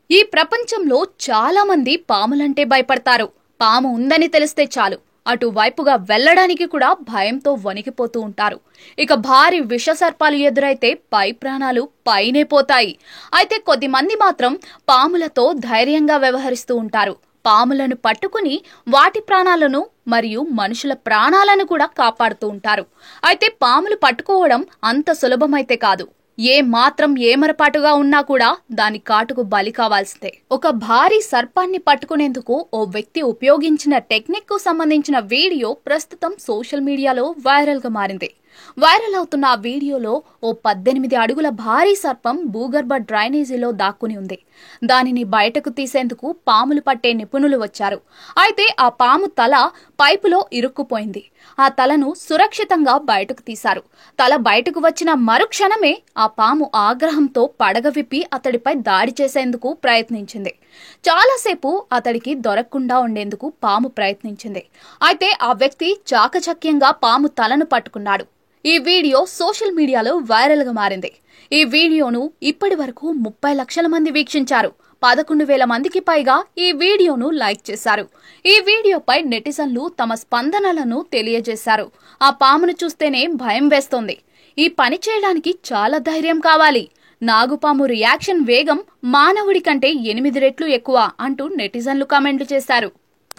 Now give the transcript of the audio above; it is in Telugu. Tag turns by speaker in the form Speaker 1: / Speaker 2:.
Speaker 1: ఈ ప్రపంచంలో చాలా మంది పాములంటే భయపడతారు. పాము ఉందని తెలిస్తే చాలు అటువైపుగా వెళ్లడానికి కూడా భయంతో వణికిపోతూ ఉంటారు. ఇక భారీ విషసర్పాలు ఎదురైతే పై ప్రాణాలు పైనే పోతాయి. అయితే కొద్దిమంది మాత్రం పాములతో ధైర్యంగా వ్యవహరిస్తూ ఉంటారు. పాములను పట్టుకుని వాటి ప్రాణాలను మరియు మనుషుల ప్రాణాలను కూడా కాపాడుతూ ఉంటారు. అయితే పాములు పట్టుకోవడం అంత సులభమైతే కాదు. ఏమరపాటుగా ఉన్నా కూడా దాని కాటుకు బలి కావాల్సిందే. ఒక భారీ సర్పాన్ని పట్టుకునేందుకు ఓ వ్యక్తి ఉపయోగించిన టెక్నిక్ కు సంబంధించిన వీడియో ప్రస్తుతం సోషల్ మీడియాలో వైరల్ గా మారింది. వైరల్ అవుతున్న ఆ వీడియోలో ఓ 18 అడుగుల భారీ సర్పం భూగర్భ డ్రైనేజీలో దాక్కుని ఉంది. దానిని బయటకు తీసేందుకు పాములు పట్టే నిపుణులు వచ్చారు. అయితే ఆ పాము తల పైపులో ఇరుక్కుపోయింది. ఆ తలను సురక్షితంగా బయటకు తీశారు. తల బయటకు వచ్చిన మరుక్షణమే ఆ పాము ఆగ్రహంతో పడగ విప్పి అతడిపై దాడి చేసేందుకు ప్రయత్నించింది. చాలాసేపు అతడికి దొరకకుండా ఉండేందుకు పాము ప్రయత్నించింది. అయితే ఆ వ్యక్తి చాకచక్యంగా పాము తలను పట్టుకున్నాడు. ఈ వీడియో సోషల్ మీడియాలో వైరల్ గా మారింది. ఈ వీడియోను ఇప్పటి వరకు 30 లక్షల మంది వీక్షించారు. 11,000 మందికి పైగా ఈ వీడియోను లైక్ చేశారు. ఈ వీడియోపై నెటిజన్లు తమ స్పందనలను తెలియజేశారు. ఆ పామును చూస్తేనే భయం వేస్తోంది. ఈ పని చేయడానికి చాలా ధైర్యం కావాలి. నాగుపాము రియాక్షన్ వేగం మానవుడి కంటే 8 రెట్లు ఎక్కువ అంటూ నెటిజన్లు కామెంట్లు చేశారు.